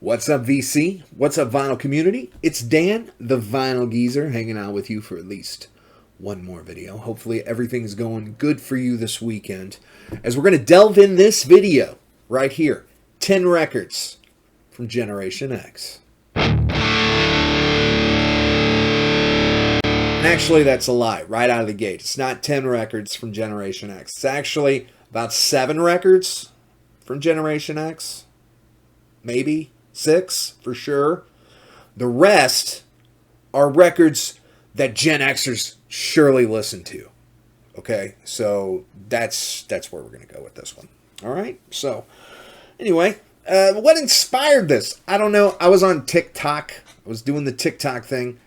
What's up, VC? What's up, vinyl community? It's Dan, the Vinyl Geezer, hanging out with you for at least one more video. Hopefully everything's going good for you this weekend, as we're going to delve in this video right here. 10 records from Generation X. And actually, that's a lie right out of the gate. It's not 10 records from Generation X. It's actually about 7 records from Generation X. Maybe 6 for sure. The rest are records that Gen Xers surely listen to. Okay, so that's where we're going to go with this one. All right, so anyway, what inspired this? I don't know. I was on TikTok. I was doing the TikTok thing,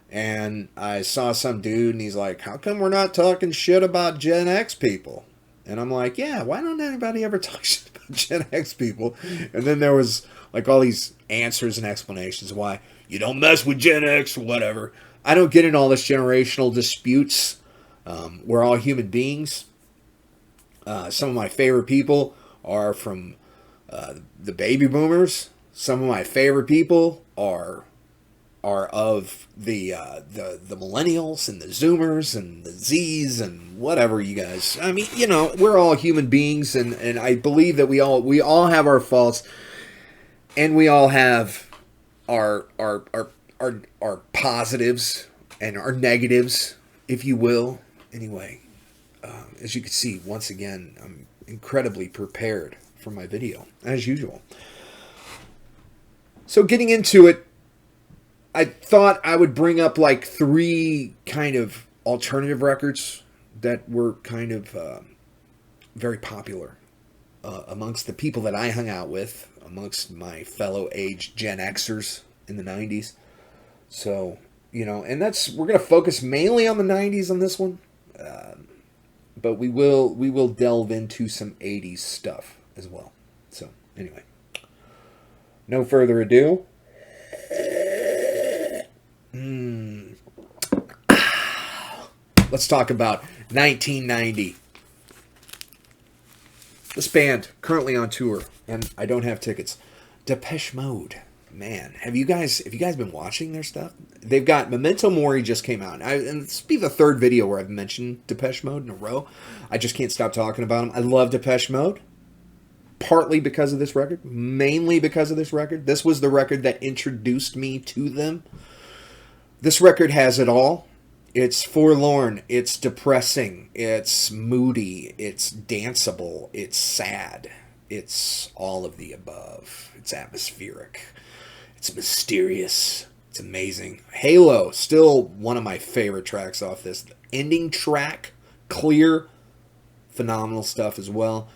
and I saw some dude, and he's like, how come we're not talking shit about Gen X people? And I'm like, yeah, why don't anybody ever talk shit about Gen X people? And then there was like all these answers and explanations why you don't mess with Gen X or whatever. I don't get in all this generational disputes. We're all human beings. Some of my favorite people are from the baby boomers. Some of my favorite people are of the millennials and the zoomers and the Zs and whatever you guys. I mean, you know, we're all human beings, and I believe that we all have our faults, and we all have our positives and our negatives, if you will. Anyway, as you can see, once again, I'm incredibly prepared for my video, as usual. So getting into it, I thought I would bring up like 3 kind of alternative records that were kind of very popular amongst the people that I hung out with, amongst my fellow age Gen Xers in the 90s. So, you know, and we're going to focus mainly on the 90s on this one. But we will delve into some 80s stuff as well. So, anyway, no further ado. Let's talk about 1990. This band currently on tour, and I don't have tickets. Depeche Mode. Man, have you guys been watching their stuff? They've got Memento Mori just came out, and this will be the 3rd video where I've mentioned Depeche Mode in a row. I just can't stop talking about them. I love Depeche Mode, partly because of this record, mainly because of this record. This was the record that introduced me to them. This record has it all. It's forlorn, it's depressing, it's moody, it's danceable, it's sad, it's all of the above. It's atmospheric, it's mysterious, it's amazing. Halo, still one of my favorite tracks off this. The ending track, Clear, phenomenal stuff as well.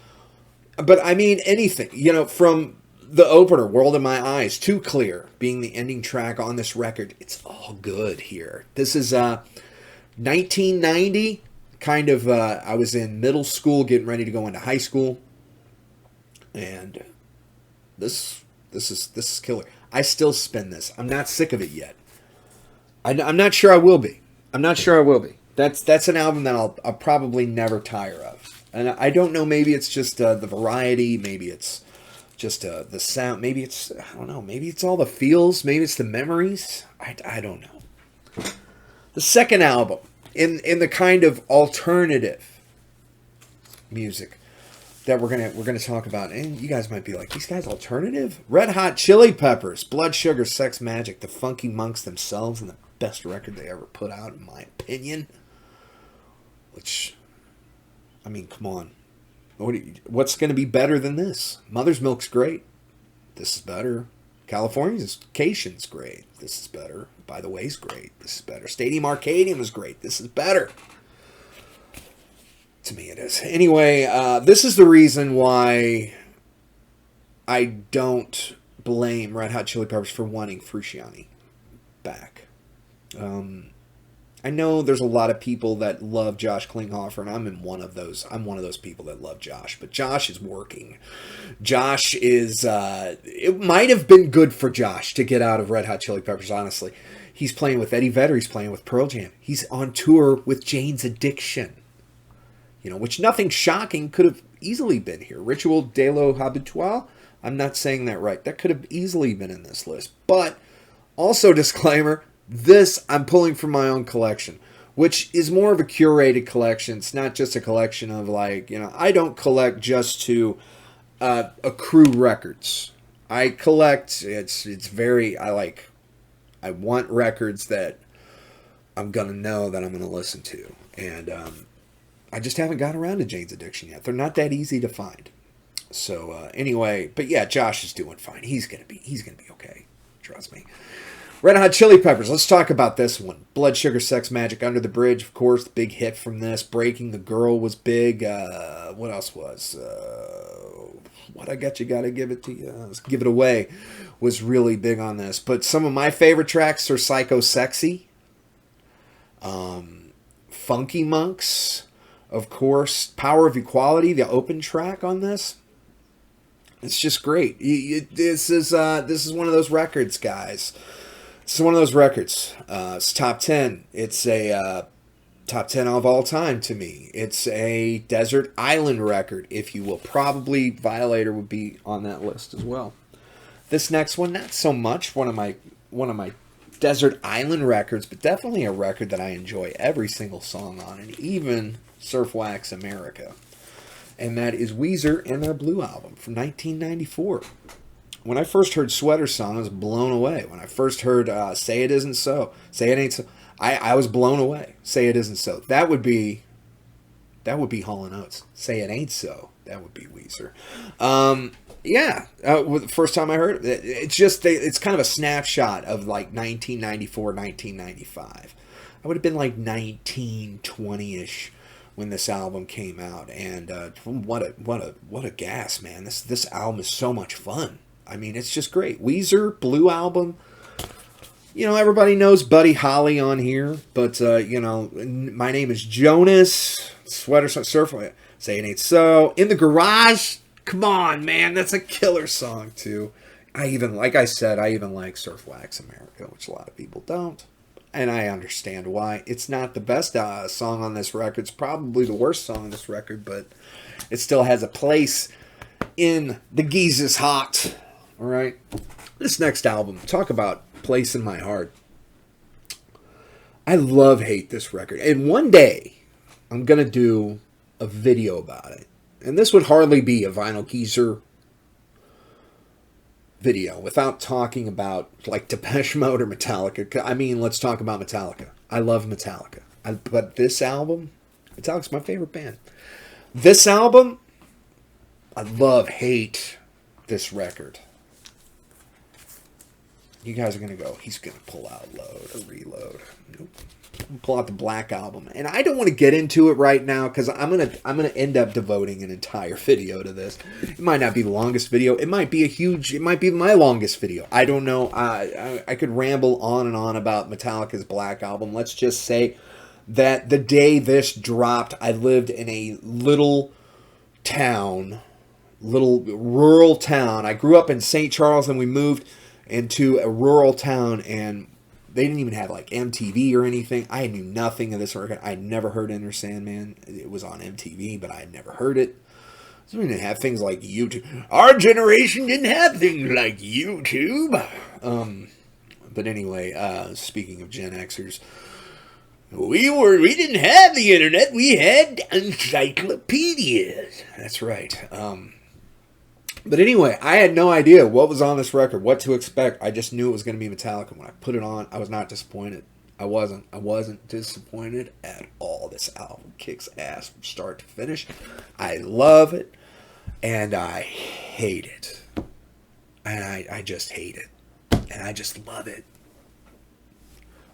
But I mean, anything, you know, from the opener, World in My Eyes, to Clear, being the ending track on this record, it's all good here. This is 1990, kind of, I was in middle school, getting ready to go into high school, and this is killer. I still spin this. I'm not sick of it yet. I'm not sure I will be. That's an album that I'll probably never tire of. And I don't know, maybe it's just the variety, maybe it's just the sound, maybe it's, I don't know, maybe it's all the feels, maybe it's the memories. I don't know. The second album, in the kind of alternative music that we're gonna talk about, and you guys might be like, these guys alternative? Red Hot Chili Peppers, Blood Sugar Sex Magic, the Funky Monks themselves, and the best record they ever put out, in my opinion. Which, I mean, come on. What's going to be better than this? Mother's Milk's great. This is better. Californication's great. This is better. By the Way's great. This is better. Stadium Arcadium is great. This is better. To me it is. Anyway, this is the reason why I don't blame Red Hot Chili Peppers for wanting Frusciante back. I know there's a lot of people that love Josh Klinghoffer, and I'm one of those people that love Josh. But Josh is working. Josh is... it might have been good for Josh to get out of Red Hot Chili Peppers, honestly. He's playing with Eddie Vedder. He's playing with Pearl Jam. He's on tour with Jane's Addiction. You know, which nothing shocking could have easily been here. Ritual de lo Habitual. I'm not saying that right. That could have easily been in this list. But also, disclaimer, this I'm pulling from my own collection, which is more of a curated collection. It's not just a collection of, like, you know, I don't collect just to accrue records. I collect, I want records that I'm going to know that I'm going to listen to. And I just haven't got around to Jane's Addiction yet. They're not that easy to find. So anyway, but yeah, Josh is doing fine. He's gonna be okay. Trust me. Red Hot Chili Peppers. Let's talk about this one. Blood Sugar Sex Magic, Under the Bridge, of course, the big hit from this. Breaking the Girl was big. What else was? What I Got You Gotta Give It to You. Let's Give It Away was really big on this. But some of my favorite tracks are Psycho Sexy, Funky Monks, of course, Power of Equality, the open track on this. It's just great. This is one of those records, guys. This is one of those records. It's top 10. It's a top 10 of all time to me. It's a desert island record, if you will. Probably Violator would be on that list as well. This next one, not so much one of my desert island records, but definitely a record that I enjoy every single song on, and even Surf Wax America. And that is Weezer and their Blue album from 1994. When I first heard Sweater Song, I was blown away. When I first heard Say It Isn't So, Say It Ain't So, I was blown away. Say It Isn't So. That would be Hall & Oates. Say It Ain't So. That would be Weezer. The first time I heard it, it's kind of a snapshot of like 1994, 1995. I would have been like 19, 20-ish when this album came out, and what a gas, man! This album is so much fun. I mean, it's just great. Weezer Blue album. You know, everybody knows Buddy Holly on here, but you know, My Name Is Jonas, Sweater Surf, Say It Ain't So, In the Garage. Come on, man, that's a killer song too. I even like Surf Wax America, which a lot of people don't. And I understand why. It's not the best song on this record. It's probably the worst song on this record, but it still has a place in the Geezus Hot. All right? This next album, talk about place in my heart. I hate this record. And one day, I'm going to do a video about it. And this would hardly be a Vinyl Geezer video without talking about like Depeche Mode or Metallica. I mean, let's talk about Metallica. I love Metallica. But this album, Metallica's my favorite band. This album, I hate this record. You guys are going to go, he's going to pull out Load or Reload. Nope. Pull out the Black Album. And I don't want to get into it right now because I'm gonna end up devoting an entire video to this. It might not be the longest video. It might be my longest video. I don't know. I could ramble on and on about Metallica's Black Album. Let's just say that the day this dropped, I lived in a little rural town. I grew up in St. Charles and we moved into a rural town, and they didn't even have like MTV or anything. I knew nothing of this record. I'd never heard Enter Sandman. It was on MTV, but I had never heard it. So we didn't have things like YouTube. Our generation didn't have things like YouTube. But anyway, speaking of Gen Xers, we didn't have the internet. We had encyclopedias. That's right. But anyway, I had no idea what was on this record, what to expect. I just knew it was going to be Metallica. When I put it on, I was not disappointed. I wasn't disappointed at all. This album kicks ass from start to finish. I love it, and I hate it. And I just hate it. And I just love it.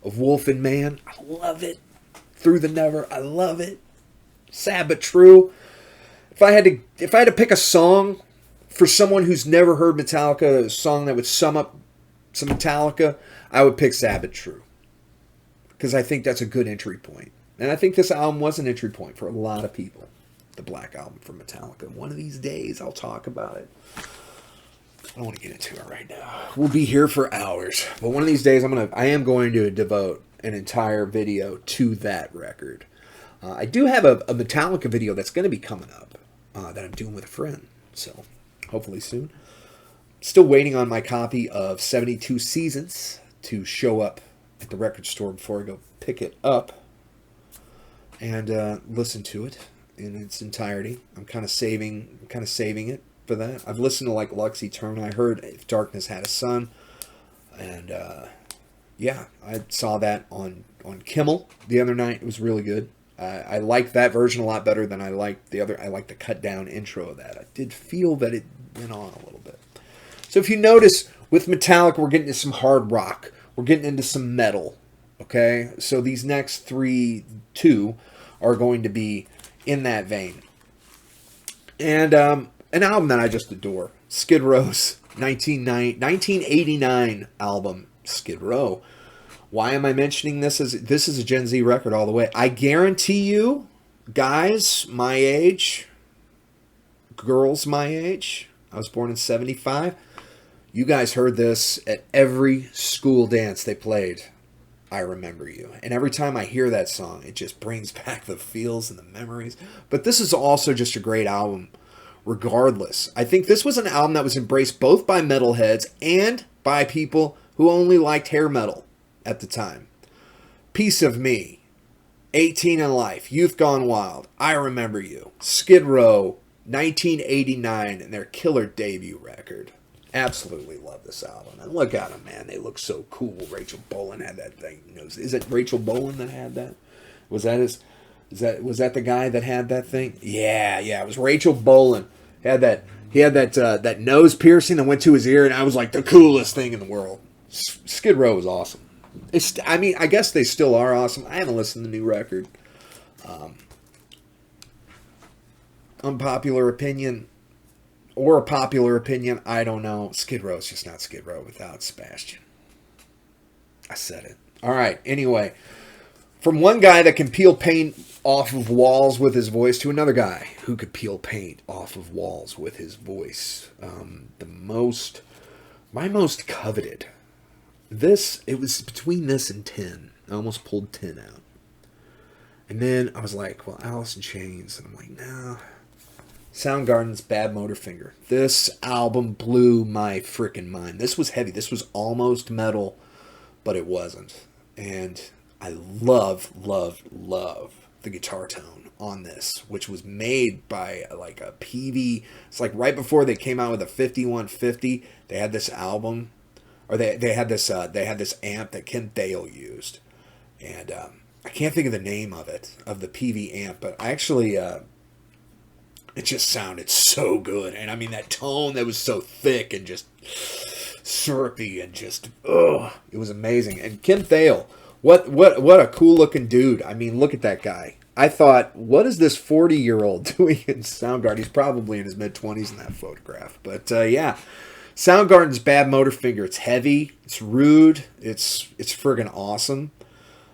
Of Wolf and Man, I love it. Through the Never, I love it. Sad but True. If I had to pick a song for someone who's never heard Metallica, a song that would sum up some Metallica, I would pick Sad but True. Because I think that's a good entry point. And I think this album was an entry point for a lot of people. The Black Album from Metallica. One of these days, I'll talk about it. I don't want to get into it right now. We'll be here for hours. But one of these days, I am going to devote an entire video to that record. I do have a Metallica video that's going to be coming up that I'm doing with a friend. So, hopefully soon. Still waiting on my copy of 72 Seasons to show up at the record store before I go pick it up and listen to it in its entirety. I'm kind of saving it for that. I've listened to like Lux Eterna. I heard If Darkness Had a Sun, and yeah, I saw that on Kimmel the other night. It was really good. I liked that version a lot better than I liked the other. I liked the cut down intro of that. I did feel that it went on a little bit. So if you notice, with Metallica, we're getting into some hard rock. We're getting into some metal. Okay? So these next two are going to be in that vein. And an album that I just adore. Skid Row's 1989 album, Skid Row. Why am I mentioning this? This is a Gen Z record all the way. I guarantee you, guys my age, girls my age, I was born in 75, you guys heard this at every school dance they played. I Remember You. And every time I hear that song, it just brings back the feels and the memories. But this is also just a great album, regardless. I think this was an album that was embraced both by metalheads and by people who only liked hair metal at the time. Piece of Me, 18 in Life, Youth Gone Wild, I Remember You, Skid Row, 1989, and their killer debut record. Absolutely love this album. And look at them, man. They look so cool. Rachel Bolan had that thing. Is it Rachel Bolan that had that? Was that the guy that had that thing? Yeah, it was Rachel Bolan. He had that nose piercing that went to his ear, and I was like the coolest thing in the world. Skid Row was awesome. I guess they still are awesome. I haven't listened to the new record. Unpopular opinion, or a popular opinion, I don't know. Skid Row is just not Skid Row without Sebastian. I said it. All right, anyway. From one guy that can peel paint off of walls with his voice to another guy who could peel paint off of walls with his voice. My most coveted. It was between this and 10. I almost pulled 10 out. And then I was like, well, Alice in Chains. And I'm like, no. Soundgarden's Bad Motorfinger. This album blew my freaking mind. This was heavy. This was almost metal, but it wasn't. And I love the guitar tone on this, which was made by like a PV. It's like right before they came out with a 5150, they had this album. Or they had this amp that Ken Thale used, and I can't think of the name of the PV amp, but I actually it just sounded so good, and I mean that tone that was so thick and just syrupy and just it was amazing. And Ken Thale, what a cool looking dude. I mean, look at that guy. I thought, what is this 40-year-old doing in Soundgarden? He's probably in his mid-20s in that photograph, but yeah. Soundgarden's Bad Motorfinger. It's heavy. It's rude. It's friggin' awesome.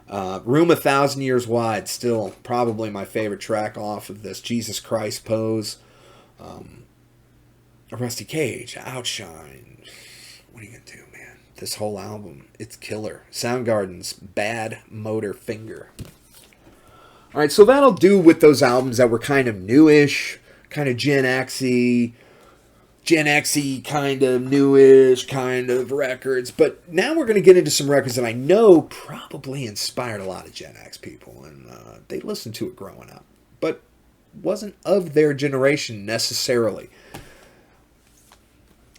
Room 1,000 Years Wide. Still probably my favorite track off of this. Jesus Christ Pose. Rusty Cage. Outshine. What are you going to do, man? This whole album. It's killer. Soundgarden's Bad Motorfinger. Alright, so that'll do with those albums that were kind of newish. Kind of Gen Xy kind of newish kind of records. But now we're going to get into some records that I know probably inspired a lot of Gen X people. And they listened to it growing up. But wasn't of their generation necessarily.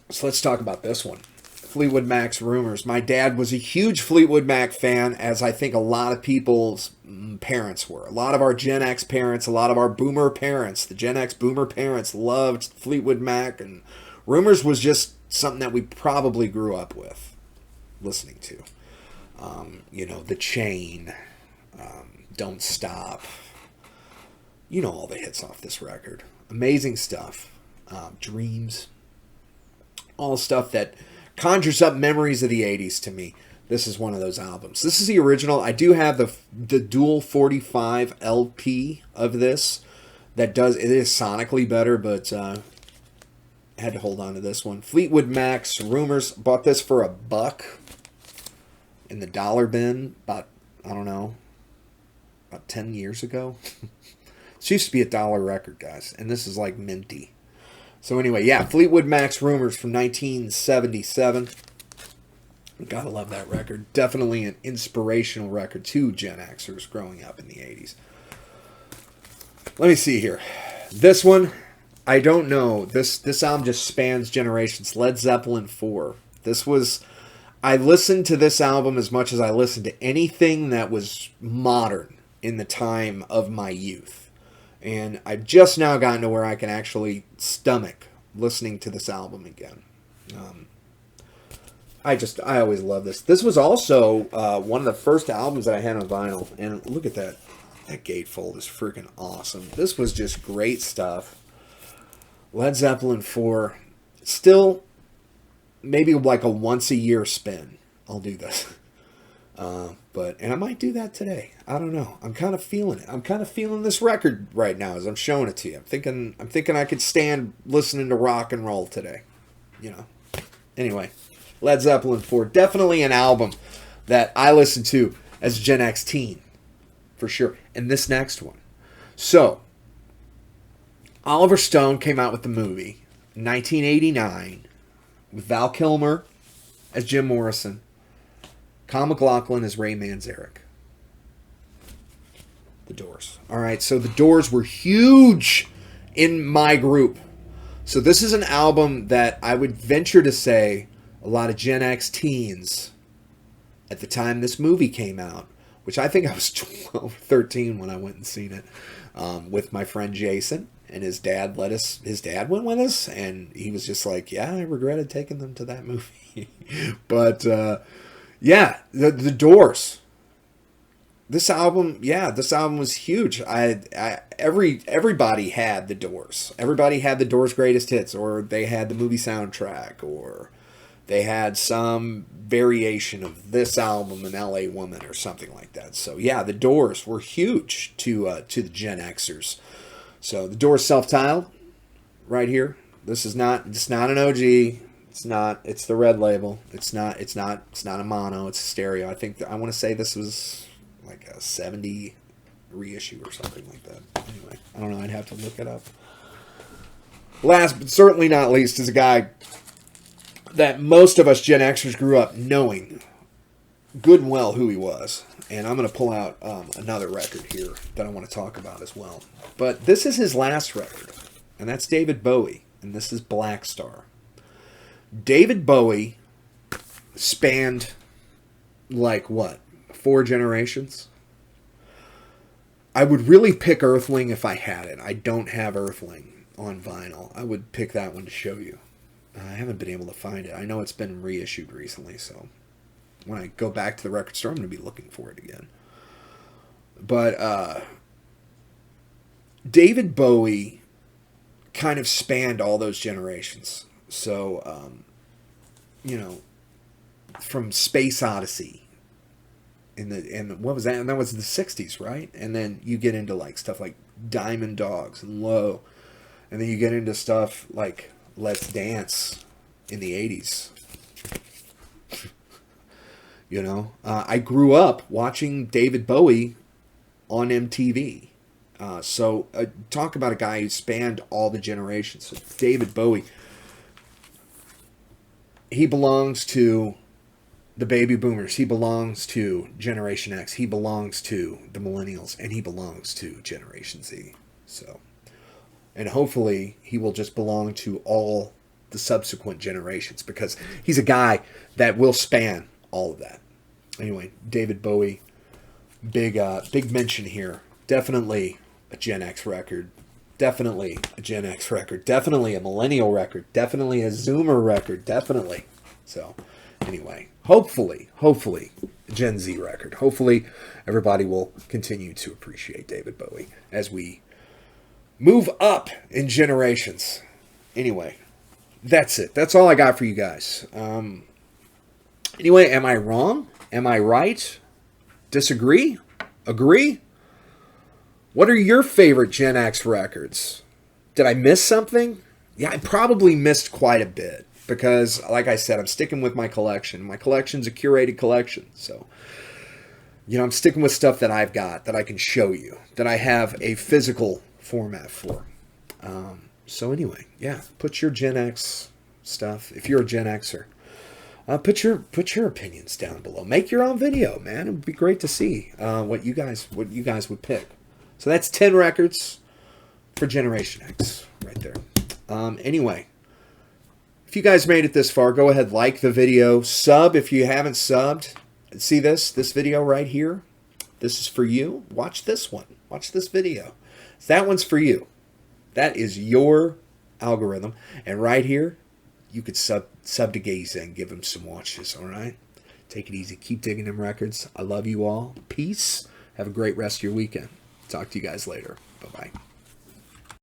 So let's talk about this one. Fleetwood Mac's Rumours. My dad was a huge Fleetwood Mac fan, as I think a lot of people's parents were. A lot of our Gen X parents, a lot of our boomer parents, the Gen X boomer parents loved Fleetwood Mac, and Rumours was just something that we probably grew up with, listening to. The Chain, Don't Stop. You know all the hits off this record. Amazing stuff. Dreams. All stuff that conjures up memories of the 80s to me. This is one of those albums. This is the original. I do have the dual 45 LP of this. It is sonically better, but I had to hold on to this one. Fleetwood Mac's Rumours. Bought this for $1 in the dollar bin about 10 years ago. This used to be $1 record, guys, and this is like minty. So anyway, yeah, Fleetwood Mac's Rumours from 1977. Gotta love that record. Definitely an inspirational record to Gen Xers growing up in the 80s. Let me see here. This one, I don't know. This album just spans generations. Led Zeppelin IV. I listened to this album as much as I listened to anything that was modern in the time of my youth. And I've just now gotten to where I can actually stomach listening to this album again. I always love this. This was also one of the first albums that I had on vinyl. And look at that. That gatefold is freaking awesome. This was just great stuff. Led Zeppelin IV. Still, maybe like a once-a-year spin. I'll do this. And I might do that today. I don't know. I'm kind of feeling it. I'm kind of feeling this record right now as I'm showing it to you. I'm thinking I could stand listening to rock and roll today. You know. Anyway, Led Zeppelin IV. Definitely an album that I listened to as a Gen X teen. For sure. And this next one. So, Oliver Stone came out with the movie in 1989 with Val Kilmer as Jim Morrison, Kyle MacLachlan as Ray Manzarek. The Doors. All right, so the Doors were huge in my group. So this is an album that I would venture to say a lot of Gen X teens at the time this movie came out, which I think I was 12, 13 when I went and seen it, with my friend Jason, and his dad went with us, and he was just like, yeah, I regretted taking them to that movie. But, yeah, the Doors. This album was huge. Everybody had the Doors. Everybody had the Doors' greatest hits, or they had the movie soundtrack, or they had some variation of this album, an LA Woman, or something like that. So yeah, the Doors were huge to the Gen Xers. So the Doors self-titled, right here. It's not an OG. It's the red label. It's not a mono. It's a stereo. I want to say this was like a 70 reissue or something like that. Anyway, I don't know. I'd have to look it up. Last but certainly not least is a guy that most of us Gen Xers grew up knowing good and well who he was. And I'm going to pull out another record here that I want to talk about as well. But this is his last record, and that's David Bowie, and this is Black Star. David Bowie spanned, like, what, 4 generations? I would really pick Earthling if I had it. I don't have Earthling on vinyl. I would pick that one to show you. I haven't been able to find it. I know it's been reissued recently, so when I go back to the record store, I'm going to be looking for it again. But David Bowie kind of spanned all those generations. So, from Space Odyssey, and what was that? And that was the 60s, right? And then you get into like stuff like Diamond Dogs and Low, and then you get into stuff like Let's Dance in the 80s. I grew up watching David Bowie on MTV. So talk about a guy who spanned all the generations. So David Bowie, he belongs to the baby boomers. He belongs to Generation X. He belongs to the millennials. And he belongs to Generation Z. So, and hopefully he will just belong to all the subsequent generations, because he's a guy that will span all of that. Anyway, David Bowie, big mention here. Definitely a Gen X record. Definitely a Gen X record. Definitely a millennial record. Definitely a Zoomer record. Definitely. So, anyway, hopefully, a Gen Z record. Hopefully, everybody will continue to appreciate David Bowie as we move up in generations. Anyway, that's it. That's all I got for you guys. Anyway, am I wrong? Am I right? Disagree? Agree? What are your favorite Gen X records? Did I miss something? Yeah, I probably missed quite a bit, because, like I said, I'm sticking with my collection. My collection's a curated collection, so, I'm sticking with stuff that I've got, that I can show you, that I have a physical format for. So anyway, yeah, put your Gen X stuff. If you're a Gen Xer, put your opinions down below. Make your own video, man. It would be great to see what you guys would pick. So that's 10 records for Generation X right there. Anyway, if you guys made it this far, go ahead, like the video, sub if you haven't subbed. See this video right here? This is for you. Watch this one. Watch this video. That one's for you. That is your algorithm. And right here, you could sub to Gaze and give him some watches, all right? Take it easy. Keep digging them records. I love you all. Peace. Have a great rest of your weekend. Talk to you guys later. Bye-bye.